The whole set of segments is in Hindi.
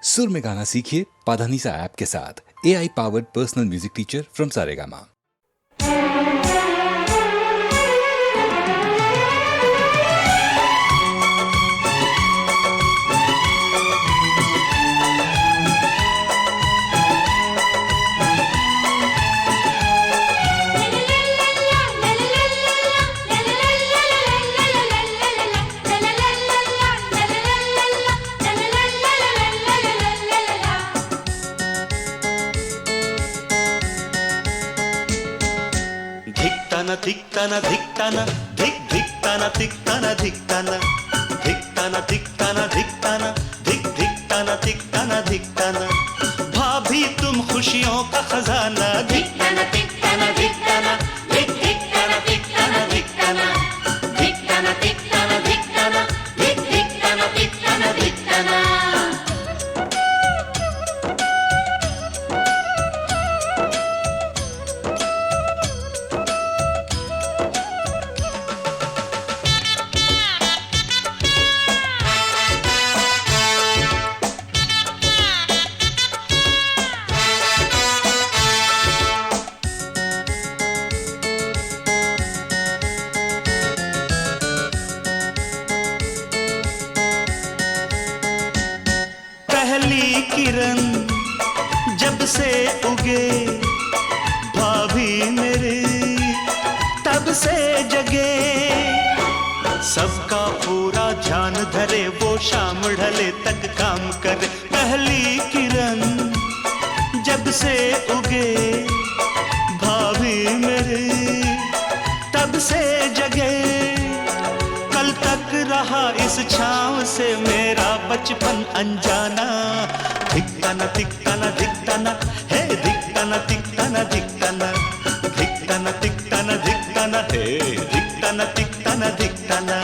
सुर में गाना सीखिए पाधानीसा ऐप के साथ। AI powered personal music teacher from Saregama. धिक्ताना धिक्ताना धिक धिक्ताना धिक्ताना धिक्ताना धिक्ताना धिक्ताना धिक्ताना धिक धिक्ताना धिक्ताना धिक्ताना भाभी तुम खुशियों का खजाना धिक्ताना धिक्ताना धिक्ताना धिक धिक्ताना धिक्ताना धिक्ताना धिक्ताना धिक्ताना धिक्ताना धिक धिक्ताना धिक्ताना धिक्ताना। पहली किरण जब से उगे भाभी मेरी तब से जगे सबका पूरा ध्यान धरे वो शाम ढले तक काम करे। पहली किरण जब से उगे भाभी मेरी तब से जगे कल तक रहा इस छांव से मेरा बचपन अनजाना धिक्ताना धिक्ताना धिक्ताना हे धिक्ताना धिक्ताना धिक्ताना धिक्ताना धिक्ताना धिक्ताना हे धिक्ताना धिक्ताना धिक्ताना।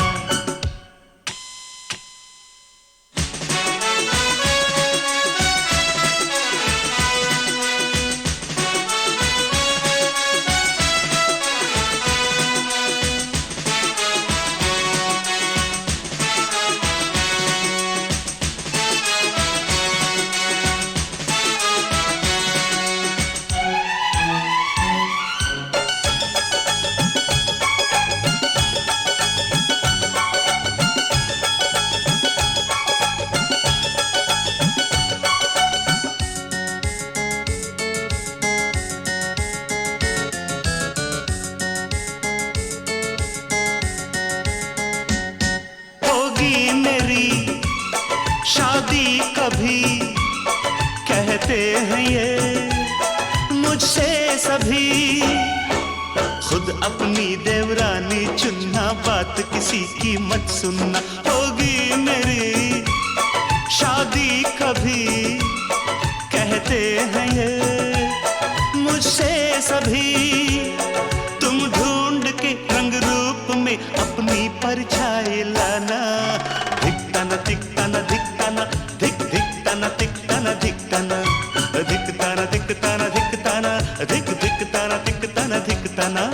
मेरी शादी कभी कहते हैं ये मुझसे सभी खुद अपनी देवरानी चुनना बात किसी की मत सुनना। होगी मेरी शादी कभी कहते हैं ये मुझसे सभी तुम ढूंढ के रंग रूप में अपनी परछाई लाना धिक्ताना धिक्ताना धिक्ताना धिक धिक्ताना धिक्ताना धिक्ताना धिक्ताना धिक्ताना धिक्ताना धिक धिक्ताना धिक्ताना धिक्ताना।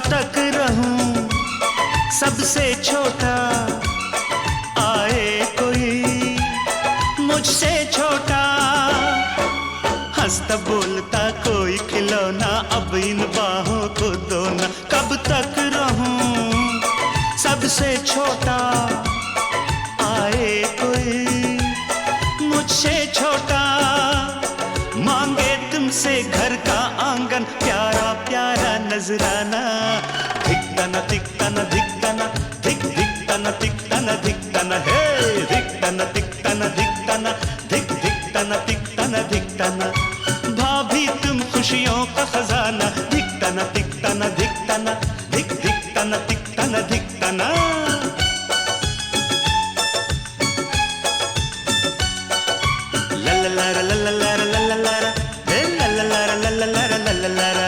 तक रहूं सबसे छोटा आए कोई मुझसे छोटा हंसता बोलता कोई खिलौना अब इन बाहों को दो ना। कब तक रहूं सबसे छोटा आए कोई मुझसे छोटा मांगे तुमसे घर का आंगन प्यारा प्यारा नजराना धिक्ताना धिक्ताना धिक्ताना धिक धिक्ताना धिक्ताना धिक्ताना हे धिक्ताना धिक्ताना धिक्ताना धिक धिक्ताना धिक्ताना धिक्ताना। भाभी तुम खुशियों का खजाना धिकतना धिकतना धिकतना धिक धिकतना धिकतना धिकतना लल्लारा लल्लारा लल्लारा हे लल्लारा लल्लारा लल्लारा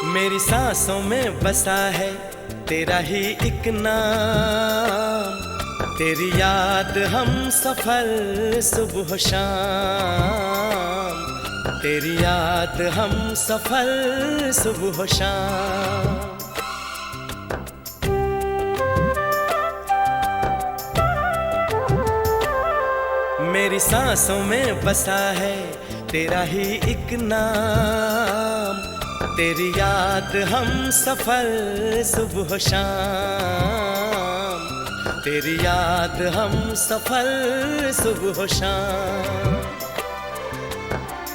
मेरी सांसों में बसा है तेरा ही एक नाम, तेरी याद हम सफर सुबह शाम, तेरी याद हम सफर सुबह शाम। मेरी सांसों में बसा है तेरा ही एक नाम, तेरी याद हम सफर सुबह शाम, तेरी याद हम सफर सुबह शाम।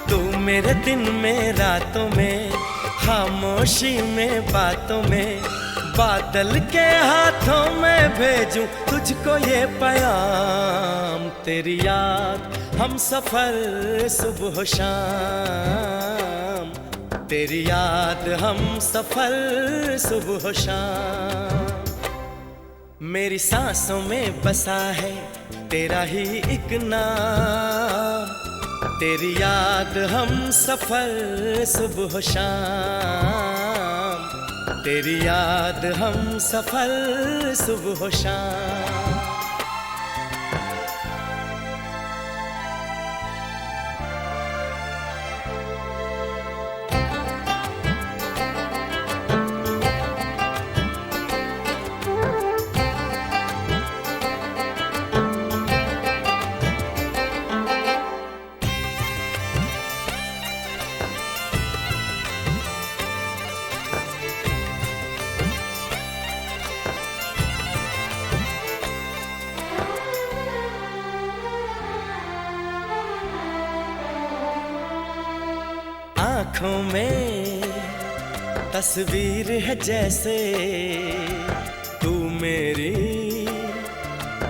तू मेरे दिन में रातों में, खामोशी में बातों में, बादल के हाथों में भेजूं तुझको ये पैगाम, तेरी याद हम सफर सुबह शाम, तेरी याद हम सफर सुबह शाम। मेरी सांसों में बसा है तेरा ही एक नाम, तेरी याद हम सफर सुबह शाम, तेरी याद हम सफर सुबह शाम। आँखों में तस्वीर है जैसे तू मेरी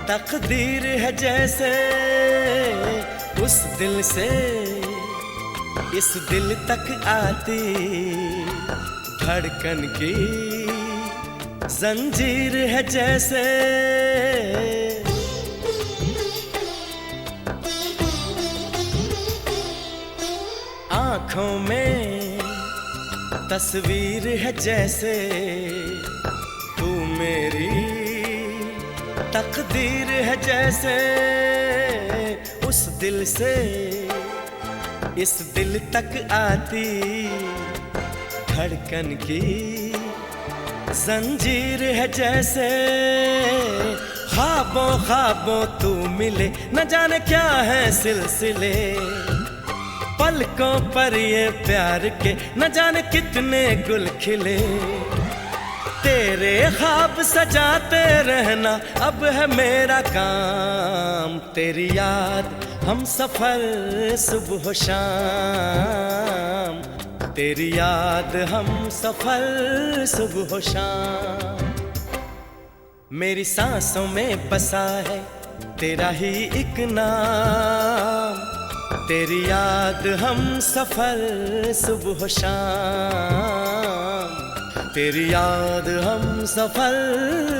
तकदीर है जैसे, उस दिल से इस दिल तक आती धड़कन की जंजीर है जैसे। आँखों में तस्वीर है जैसे तू मेरी तकदीर है जैसे, उस दिल से इस दिल तक आती धड़कन की जंजीर है जैसे। ख्वाबों ख्वाबों तू मिले न जाने क्या है सिलसिले, पलकों पर ये प्यार के न जाने कितने गुल खिले, तेरे ख्वाब सजाते रहना अब है मेरा काम, तेरी याद हम सफर सुबह शाम, तेरी याद हम सफर सुबह शाम। मेरी सांसों में बसा है तेरा ही एक नाम, तेरी याद हम सफर सुबह शाम, तेरी याद हम सफर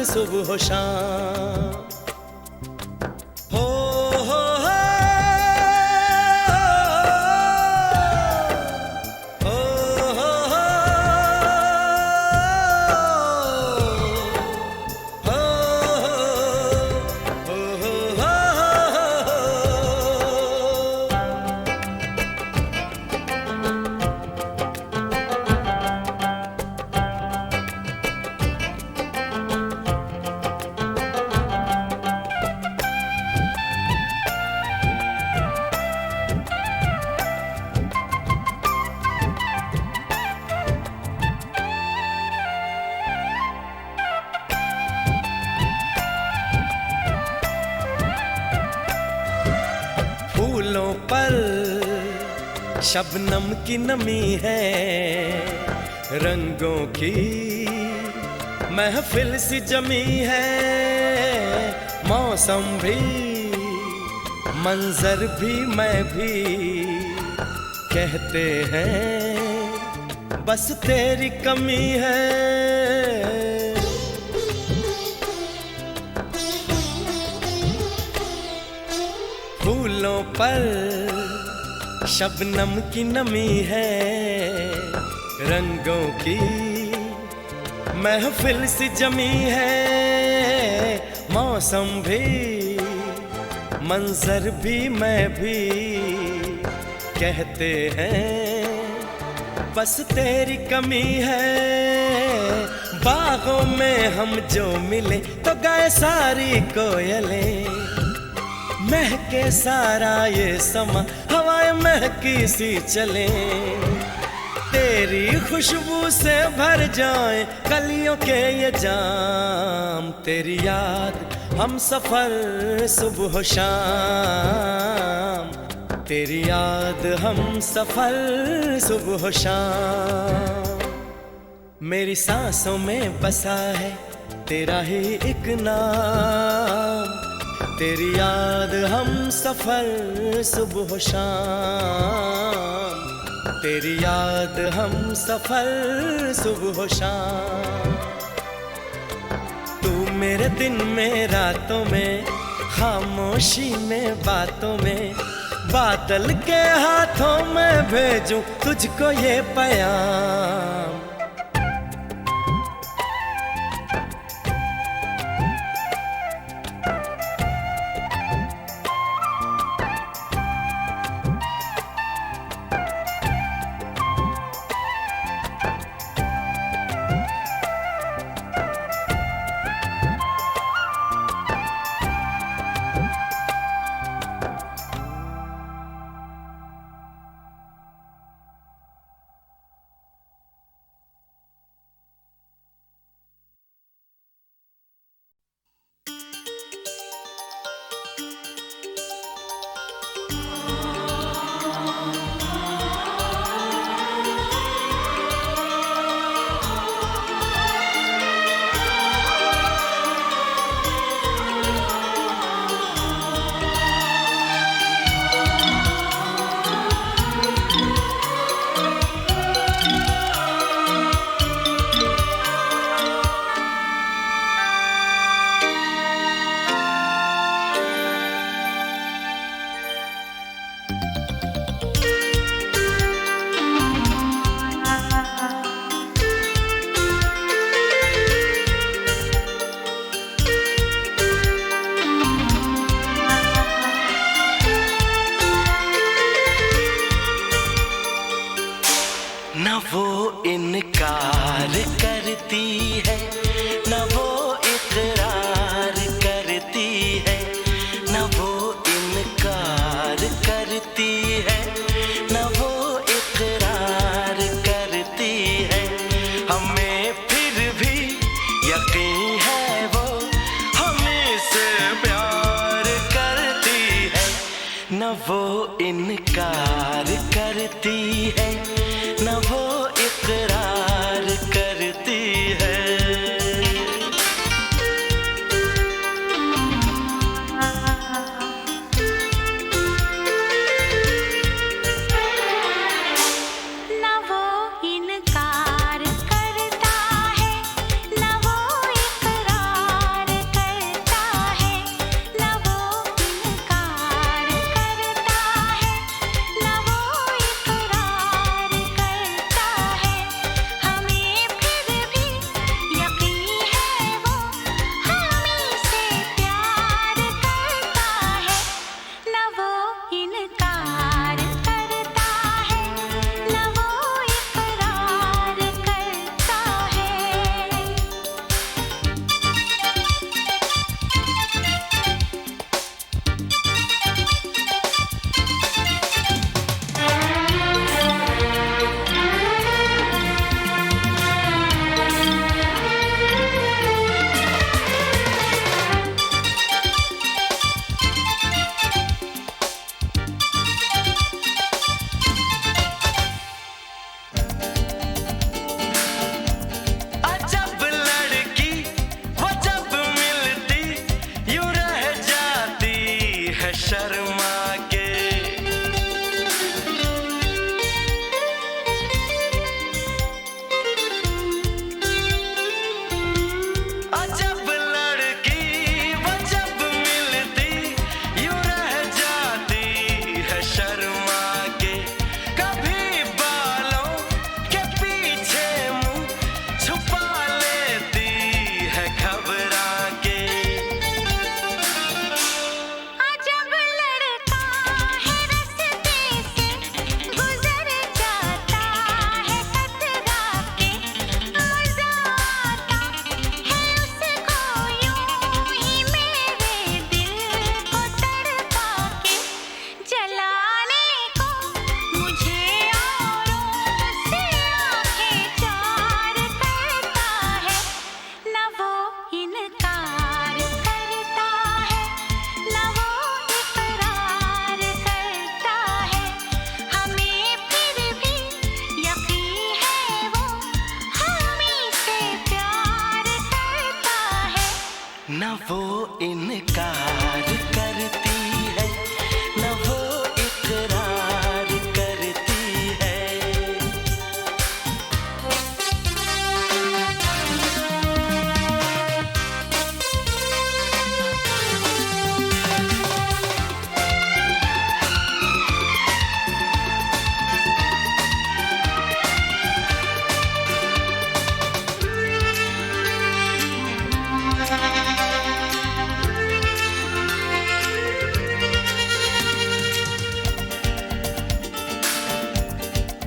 सुबह शाम। हो हो हो, हो, शबनम की नमी है, रंगों की महफिल सी जमी है। मौसम भी, मंजर भी, मैं भी, कहते हैं बस तेरी कमी है। फूलों पर शबनम की नमी है, रंगों की महफिल सी जमी है। मौसम भी, मंजर भी, मैं भी, कहते हैं बस तेरी कमी है। बागों में हम जो मिले तो गाए सारी कोयलें, महके सारा ये समा, हवाएं महकी सी चले। तेरी खुशबू से भर जाए कलियों के ये जाम। तेरी याद हम सफर सुबह शाम, तेरी याद हम सफर सुबह शाम। मेरी सांसों में बसा है तेरा ही एक नाम। तेरी याद हम सफर सुबह शाम, तेरी याद हम सफर सुबह शाम। तू मेरे दिन में, रातों में, खामोशी में, बातों में, बादल के हाथों में भेजूं तुझको ये पैगाम। न वो इनकार करती है, न वो इकरार करती है। न वो इनकार करती है, न वो इकरार करती है। हमें फिर भी यकीन है वो हमें से प्यार करती है। न वो इनकार करती है, न वो इकरार करती है। वो इनकार करती है, न वो इकरार करती है।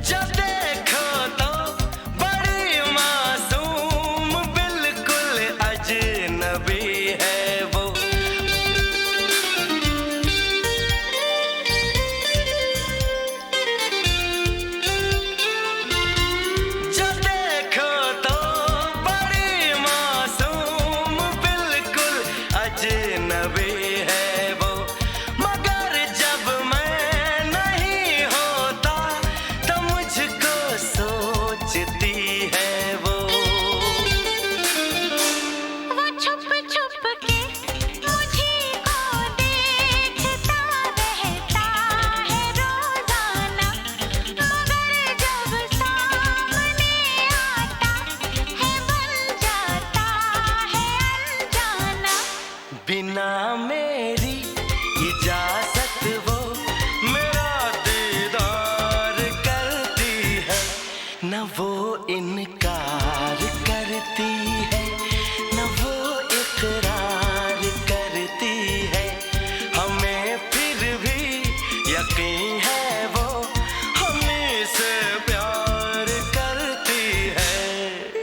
जब देखो तो बड़ी मासूम, बिल्कुल अजनबी है वो। जब देखो तो बड़ी मासूम, बिल्कुल अजनबी है वो। मगर जब मैं नहीं होता तो मुझको सोचती है वो। वो छुप छुप के मुझे को देखता रहता है रोजाना, मगर जब सामने आता है बन जाता है अनजाना। बिना मेरी इजाजत वो मेरा दीदार करती है, न वो इनकार करती है, न वो इकरार करती है। हमें फिर भी यकीन है वो हमें से प्यार करती है।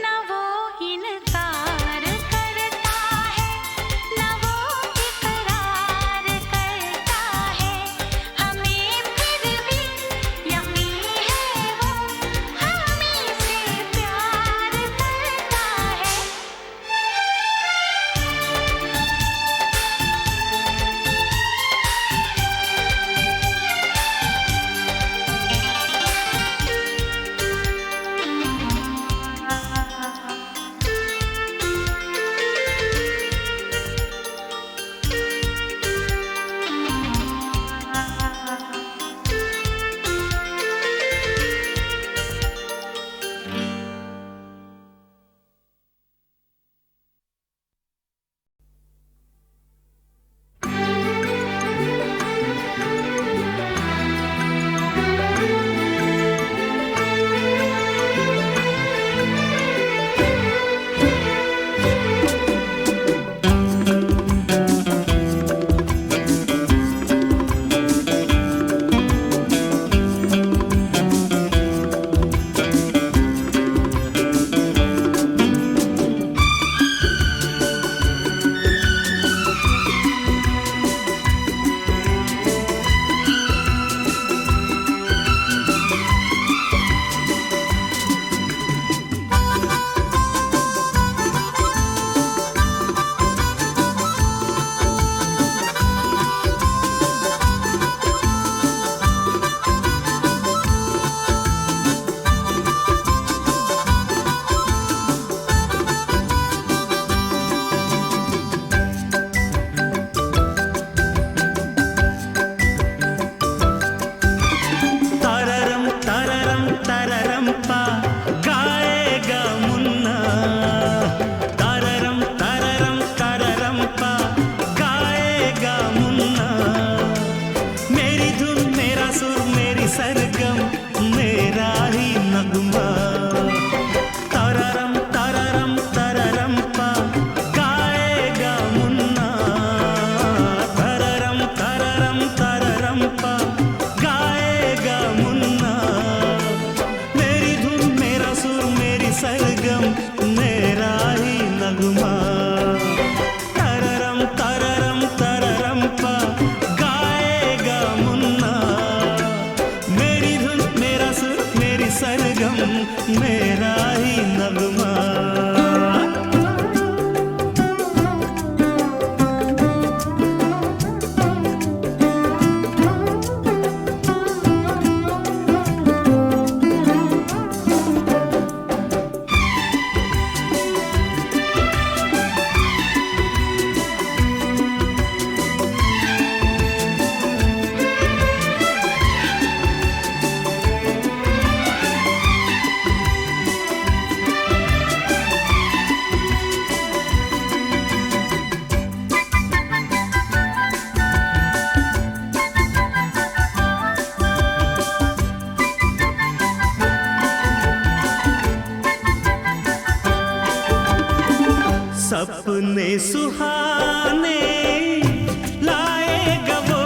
न वो इनकार करता है, न वो इकरार करता है। हमें फिर भी यकीन है वो हमें से प्यार करता है। सपने सुहाने लाएगा वो,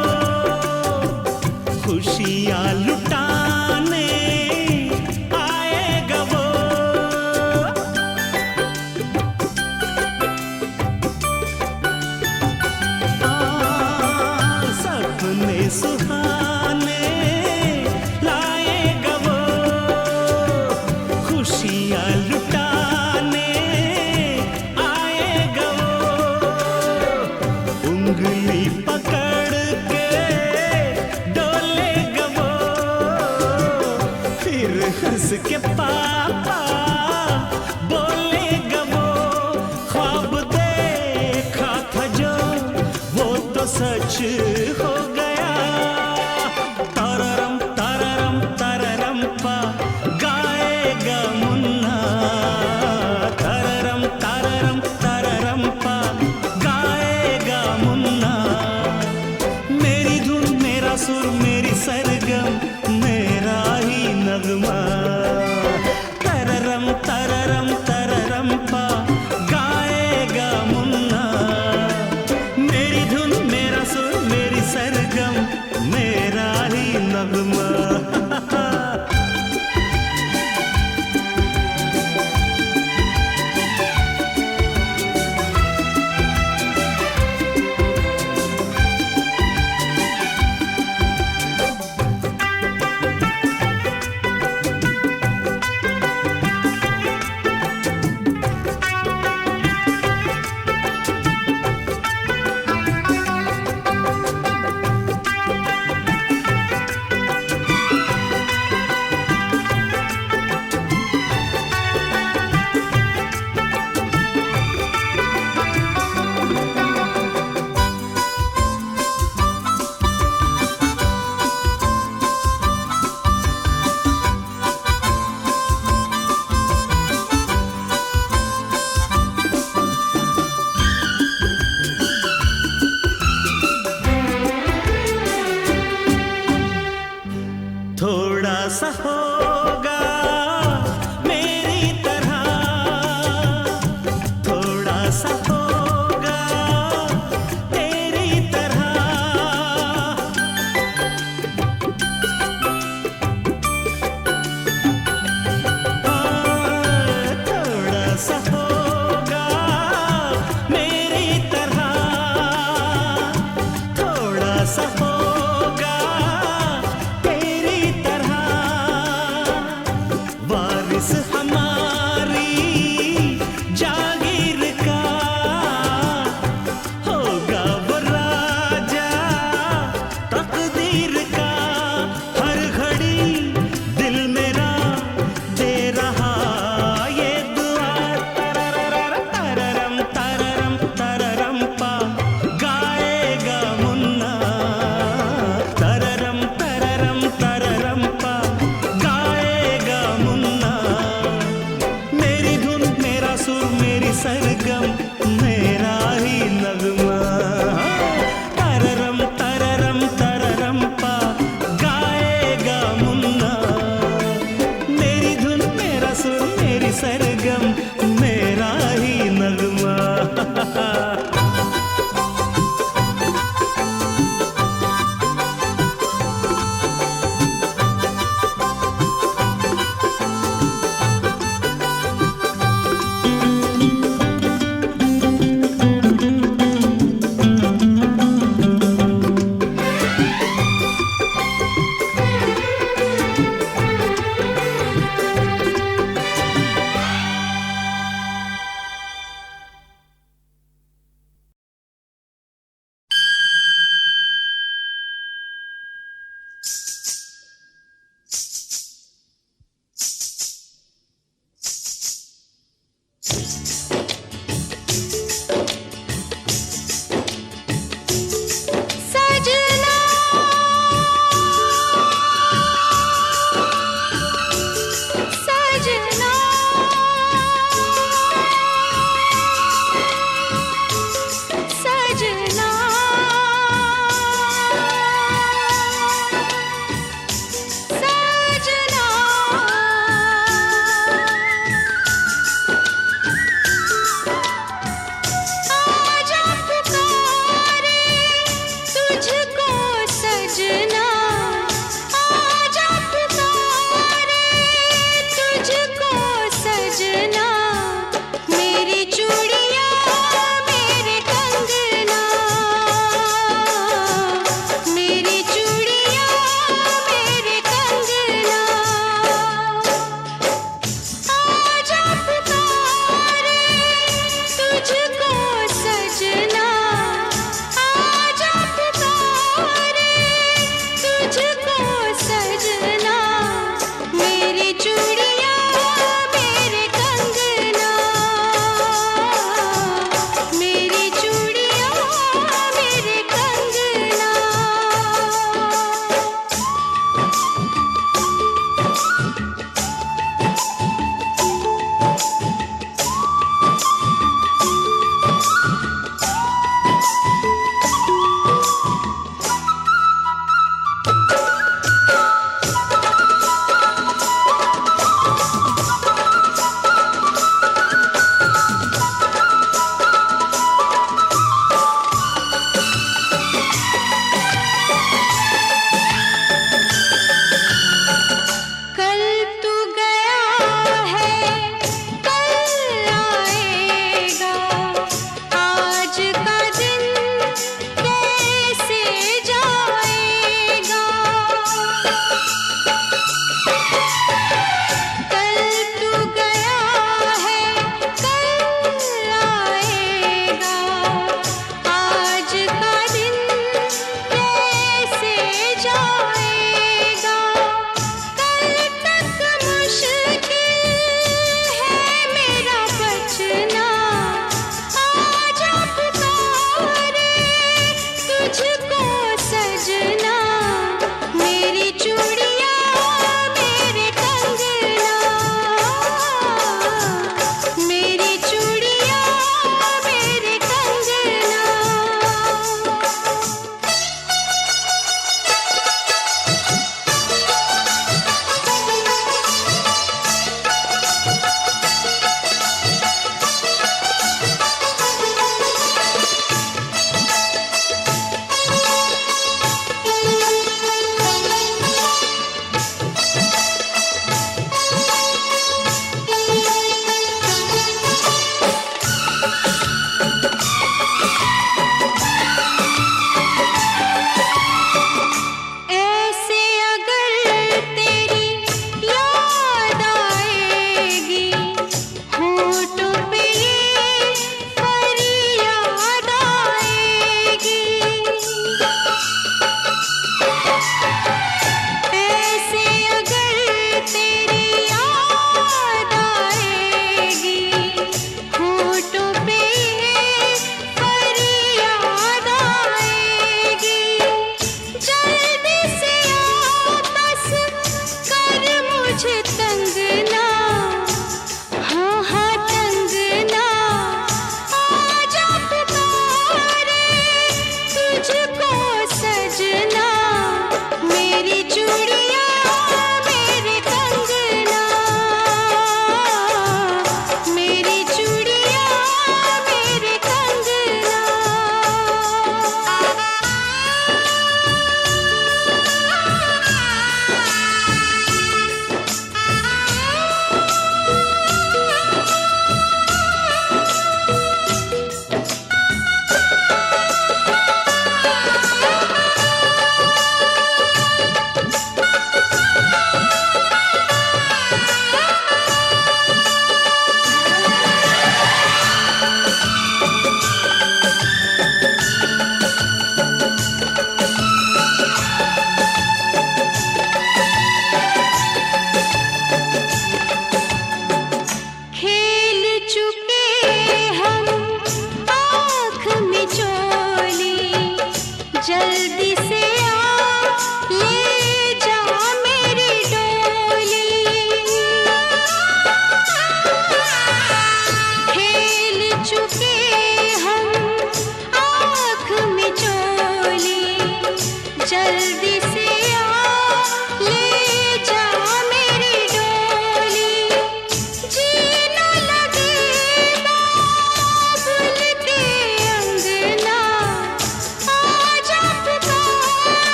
खुशियाँ लुटाने आएगा वो। सपने सुहाने लाएगा वो, खुशियाँ लुटाने आएगा वो। उंगली पकड़ के डोलेगा वो, फिर हंस के पापा बोलेगा वो। ख्वाब देखा था जो वो तो सच हो गया। तररम तररम तररम पा गाएगा मुन्ना, तररम तररम तररम पा गाएगा मुन्ना। मेरी धुन मेरा सुर मेरी सरगम मेरा ही नगमा, तररम तररम तररम पा गाएगा मुन्ना। मेरी धुन मेरा सुर मेरी सरगम मेरा ही नगमा। थोड़ा सा होगा मेरी तरह, थोड़ा सा होगा तेरी तरह। थोड़ा सा होगा मेरी तरह, थोड़ा सा होगा तेरी तरह। वारिस हमारी जागीर का होगा वो राजा तकदीर का। हर घड़ी दिल मेरा दे रहा ये दुआ, तररम तररम तररम पा गाएगा मुन्ना, तररम तररम तररम पा गाएगा मुन्ना। मेरी धुन मेरा सुर मेरी सरगम मेरा ही नगमा, तररम तररम तररम पा गाएगा मुन्ना। मेरी धुन मेरा सुर मेरी सरगम मेरा ही नगमा। सजना सजना सजना सजना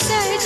सजना